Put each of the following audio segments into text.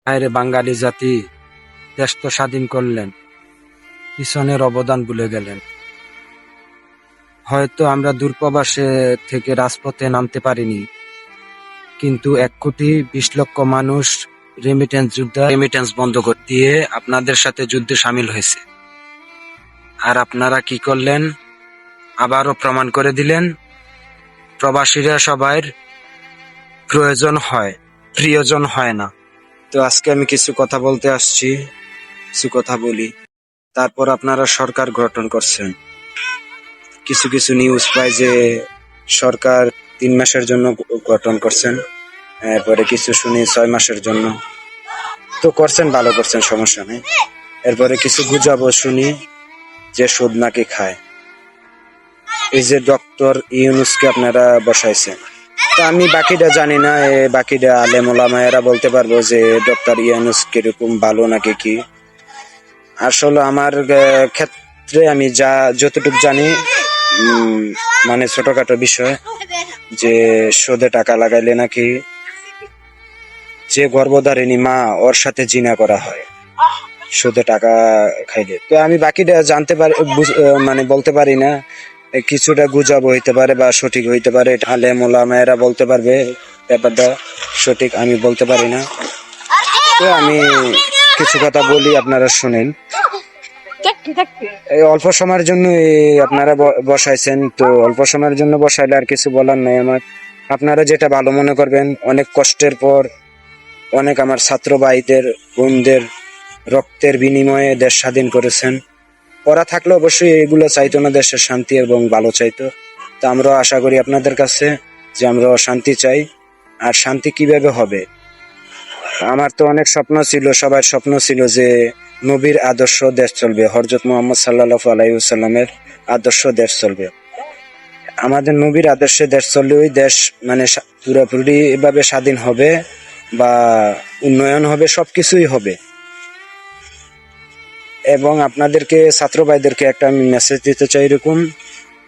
হায়রে বাঙালি জাতি, দেশ তো স্বাধীন করলেন, পিছনের অবদান ভুলে গেলেন। হয়তো আমরা দূরপ্রবাসে থেকে রাজপথে নামতে পারিনি, কিন্তু 1,20,00,000 মানুষ রেমিটেন্স বন্ধ করে দিয়ে আপনাদের সাথে যুদ্ধে সামিল হয়েছে। আর আপনারা কি করলেন? আবারও প্রমাণ করে দিলেন প্রবাসীরা সবার প্রিয়জন হয় না। তো আজকে আমি কিছু কথা বলতে আসছি, কিছু কথা বলি। তারপর আপনারা সরকার গঠন করছেন। কিছু কিছু নিউজ পাই যে সরকার 3 মাসের জন্য গঠন করছেন, এরপরে কিছু শুনি 6 মাসের জন্য। তো করছেন, ভালো করছেন, সমস্যা নেই। এরপরে কিছু গুজবও শুনি যে সুদ নাকি খায়। এই যে ডক্টর ইউনূসকে আপনারা বসাইছেন, তো আমি বাকিটা জানি না, বাকিটা আলেম ওলামায়েরা বলতে পারবো যে ডক্টর ইউনূস কিরকম, ভালো নাকি কি। আসলে আমার ক্ষেত্রে আমি যতটুকু জানি, মানে ছোটখাটো বিষয়, যে সুদে টাকা লাগাইলে নাকি যে গর্ভধারিণী মা, ওর সাথে জিনা করা হয় সুদে টাকা খাইলে। তো আমি বাকিটা জানতে পারি, মানে বলতে পারি না। কিছুটা গুজব হইতে পারে বা সঠিক হইতে পারে, আলেম ওলামায়েরা বলতে পারবে ব্যাপারটা সঠিক, আমি বলতে পারি না। তো আমি কিছু কথা বলি, আপনারা শুনেন। এই অল্প সময়ের জন্য আপনারা বসাইছেন, তো অল্প সময়ের জন্য বসাইলে আর কিছু বলার নাই আমার। আপনারা যেটা ভালো মনে করবেন। অনেক কষ্টের পর, অনেক আমার ছাত্র ভাইদের, বোনদের রক্তের বিনিময়ে দেশ স্বাধীন করেছেন। ওরা থাকলে অবশ্যই এগুলো চাইতো না, দেশের শান্তি এবং ভালো চাইতো। তো আমরা আশা করি আপনাদের কাছে যে আমরা শান্তি চাই। আর শান্তি কিভাবে হবে? আমার তো অনেক স্বপ্ন ছিল, সবার স্বপ্ন ছিল যে নবীর আদর্শ দেশ চলবে, হযরত মুহাম্মদ সাল্লাল্লাহু আলাইহি ওয়াসাল্লামের আদর্শ দেশ চলবে। আমাদের নবীর আদর্শে দেশ চললে ওই দেশ মানে পুরোপুরি এভাবে স্বাধীন হবে বা উন্নয়ন হবে, সবকিছুই হবে। এবং আপনাদেরকে, ছাত্র ভাইদেরকে একটা আমি মেসেজ দিতে চাই এরকম,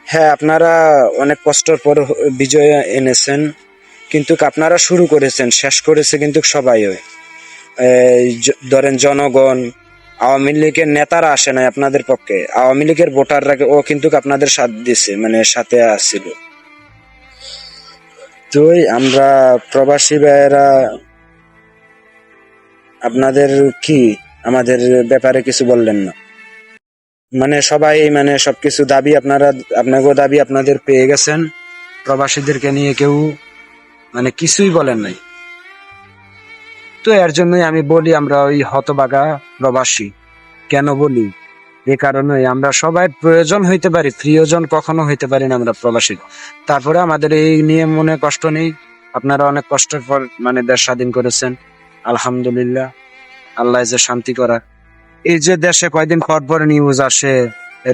হ্যাঁ আপনারা অনেক কষ্টের পর বিজয় এনেছেন, কিন্তু আপনারা শুরু করেছেন, শেষ করেছে কিন্তু সবাই। ধরেন জনগণ, আওয়ামী লীগের নেতারা আসে নাই আপনাদের পক্ষে, আওয়ামী লীগের ভোটাররা ও কিন্তু আপনাদের সাথ দিছে, মানে সাথে আসছিল। তো আমরা প্রবাসী ভাইয়েরা আপনাদের কি, আমাদের ব্যাপারে কিছু বললেন না? মানে সবাই, মানে সবকিছু দাবি আপনাকে দাবি আপনাদের পেয়ে গেছেন, প্রবাসীদেরকে নিয়ে কেউ মানে কিছুই বলেন নাই। তো এর জন্যই আমি বলি আমরা ওই হতভাগা প্রবাসী। কেন বলি? এ কারণে আমরা সবাই প্রয়োজন হইতে পারি, প্রিয়জন কখনো হইতে পারি না আমরা প্রবাসী। তারপরে আমাদের এই নিয়ে মনে কষ্ট নেই। আপনারা অনেক কষ্টের পর মানে দেশ স্বাধীন করেছেন, আলহামদুলিল্লাহ। আল্লাহ যে শান্তি করা। এই যে দেশে কয়দিন পর পর নিউজ আসে,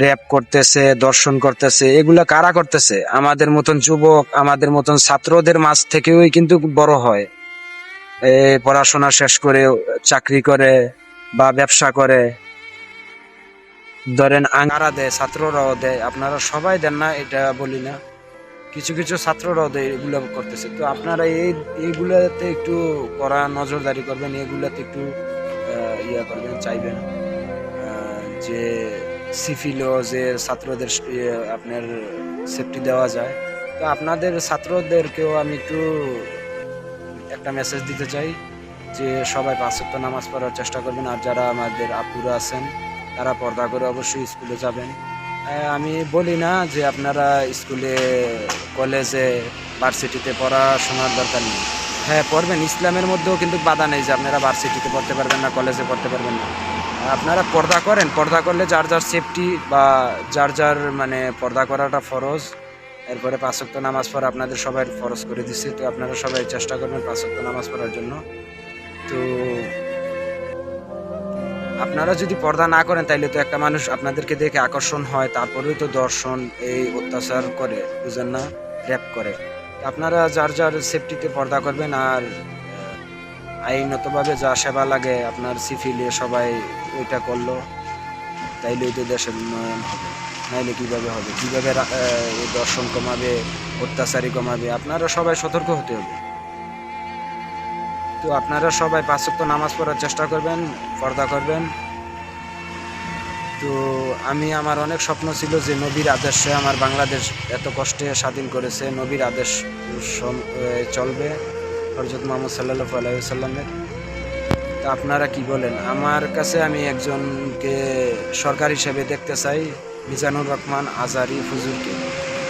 র্যাপ করতেছে, দর্শন করতেছে, এগুলা কারা করতেছে? আমাদের মতন যুবক, আমাদের মতন ছাত্রদের মাঝ থেকেও কিন্তু বড় হয়, পড়াশোনা শেষ করে চাকরি করে বা ব্যবসা করে। ধরেন আঙ্গারা দেয়, ছাত্ররাও দেয়, আপনারা সবাই দেন না এটা বলি না, কিছু কিছু ছাত্ররাও দেয়, এগুলো করতেছে। তো আপনারা এইগুলাতে একটু কড়া নজরদারি করবেন, এগুলাতে একটু ইয়া করবেন, চাইবেন যে সিভিলও যে ছাত্রদের আপনার সেফটি দেওয়া যায়। তো আপনাদের ছাত্রদেরকেও আমি একটু একটা মেসেজ দিতে চাই যে সবাই 5 ওয়াক্ত নামাজ পড়ার চেষ্টা করবেন। আর যারা আমাদের আপুরা আছেন তারা পর্দা করে অবশ্যই স্কুলে যাবেন। আমি বলি না যে আপনারা স্কুলে, কলেজে, ভার্সিটিতে পড়াশোনার দরকার নেই। হ্যাঁ পড়বেন, ইসলামের মধ্যেও কিন্তু বাধা নেই যে আপনারা ভার্সিটিতে পড়তে পারবেন না, কলেজে পড়তে পারবেন না। আপনারা পর্দা করেন, পর্দা করলে যার যার সেফটি বা যার যার মানে পর্দা করাটা ফরজ। এরপরে 5 ওয়াক্ত নামাজ পড়া আপনাদের সবাই ফরজ করে দিচ্ছে। তো আপনারা সবাই চেষ্টা করবেন 5 ওয়াক্ত নামাজ পড়ার জন্য। তো আপনারা যদি পর্দা না করেন তাইলে তো একটা মানুষ আপনাদেরকে দেখে আকর্ষণ হয়, তারপরেও তো দর্শন, এই অত্যাচার করে, বুঝেন না, র্যাপ করে। আপনারা যার যার সেফটিতে পর্দা করবেন। আর আইনতভাবে যা সেবা লাগে আপনার সিভিলে সবাই ওইটা করলো, তাইলে তো দেশের উন্নয়ন হবে। নাইলে কিভাবে হবে? কিভাবে এই দর্শন কমাবে, অত্যাচারী কমাবে? আপনারা সবাই সতর্ক হতে হবে। তো আপনারা সবাই 5 ওয়াক্ত নামাজ পড়ার চেষ্টা করবেন, পর্দা করবেন। তো আমার অনেক স্বপ্ন ছিল যে নবীর আদর্শে আমার বাংলাদেশ এত কষ্টে স্বাধীন করেছে, নবীর আদেশ চলবে হযরত মুহাম্মদ সাল্লাল্লাহু আলাইহি ওয়াসাল্লামের। তা আপনারা কি বলেন? আমার কাছে আমি একজনকে সরকার হিসেবে দেখতে চাই, মিজানুর রহমান আজারি হুজুরকে।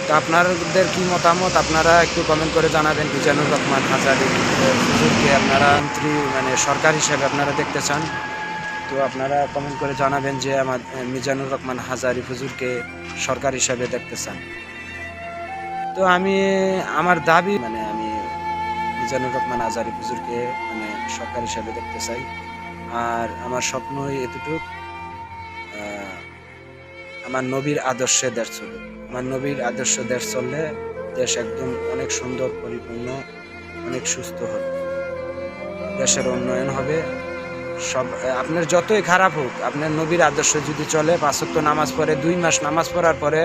তো আপনাদের কি মতামত আপনারা একটু কমেন্ট করে জানাবেন। মিজানুর রহমান আজারি হুজুরকে আপনারা মন্ত্রী মানে সরকার হিসেবে আপনারা দেখতে চান? তো আপনারা কমেন্ট করে জানাবেন যে আমার মিজানুর রহমান হাজারি হুজুরকে সরকার হিসেবে দেখতে চান। তো আমার দাবি মানে আমি মিজানুর রহমান আজারি হুজুরকে মানে সরকার হিসেবে দেখতে চাই। আর আমার স্বপ্ন এতটুক, আমার নবীর আদর্শে দেশ চলবে। আমার নবীর আদর্শ দেশ চললে দেশ একদম অনেক সুন্দর, পরিপূর্ণ, অনেক সুস্থ হবে, দেশের উন্নয়ন হবে। সব আপনার যতই খারাপ হোক, আপনার নবীর আদর্শ যদি চলে, 5 ওয়াক্ত নামাজ পড়ে 2 মাস নামাজ পড়ার পরে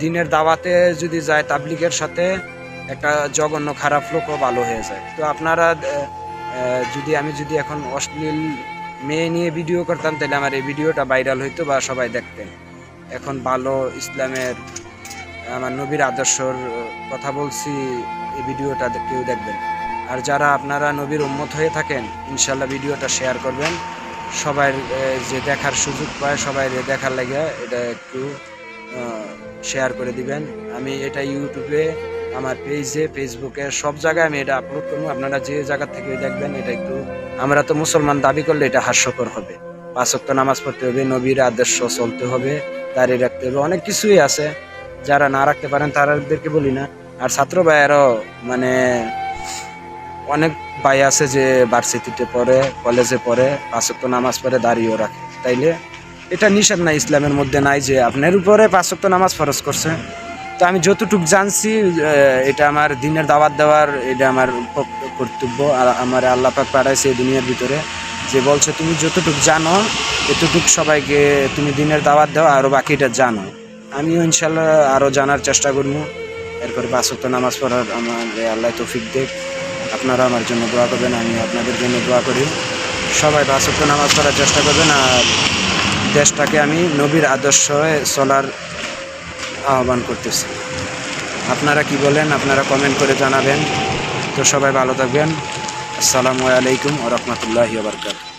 দিনের দাওয়াতে যদি যায় তাবলিগের সাথে, একটা জঘন্য খারাপ লোকও ভালো হয়ে যায়। তো আপনারা আমি যদি এখন অশ্লীল মেয়ে নিয়ে ভিডিও করতাম, তাহলে আমার এই ভিডিওটা ভাইরাল হইতো বা সবাই দেখতেন। এখন ভালো ইসলামের আমার নবীর আদর্শর কথা বলছি, এই ভিডিওটা কেউ দেখবেন। আর যারা আপনারা নবীর উম্মত হয়ে থাকেন, ইনশাল্লাহ ভিডিওটা শেয়ার করবেন, সবাই যে দেখার সুযোগ পায়, সবাই দেখার লাগে এটা একটু শেয়ার করে দিবেন। আমি এটা ইউটিউবে, আমার পেজে, ফেসবুকে, সব জায়গায় আমি এটা আপলোড করবো। আপনারা যে জায়গা থেকে দেখবেন, এটা একটু, আমরা তো মুসলমান দাবি করলে এটা হাস্যকর হবে। 5 ওয়াক্ত নামাজ পড়তে হবে, নবীর আদর্শ চলতে হবে, দাঁড়িয়ে রাখতে হবে, অনেক কিছুই আছে। যারা না রাখতে পারেন তাদেরকে বলি না। আর ছাত্র ভাইয়েরাও মানে অনেক ভাই আছে যে ভার্সিটিতে পড়ে, কলেজে পড়ে, 5 ওয়াক্ত নামাজ পড়ে, দাঁড়িয়েও রাখে। তাইলে এটা নিষেধ নাই, ইসলামের মধ্যে নাই যে আপনার উপরে 5 ওয়াক্ত নামাজ ফরজ করছে। তো আমি যতটুক জানছি, এটা আমার দিনের দাওয়াত দেওয়ার, এটা আমার কর্তব্য। আর আমার আল্লাহ পাক পাঠাইছে এই দুনিয়ার ভিতরে, যে বলছে তুমি যতটুক জানো এতটুক সবাইকে তুমি দিনের দাওয়াত দাও, আরও বাকিটা জানো। আমিও ইনশাল্লাহ আরও জানার চেষ্টা করবো। এরপরে 5 ওয়াক্ত নামাজ পড়ার আমার আল্লাহ তৌফিক দেখ। আপনারা আমার জন্য দোয়া করবেন, আমি আপনাদের জন্য দোয়া করি। সবাই 5 ওয়াক্ত নামাজ পড়ার চেষ্টা করবেন। আর দেশটাকে আমি নবীর আদর্শে চলার আহ্বান করতেছি। আপনারা কি বলেন? আপনারা কমেন্ট করে জানাবেন। তো সবাই ভালো থাকবেন। আসসালামু আলাইকুম ওয়া রাহমাতুল্লাহি ওয়া বারাকাতুহু।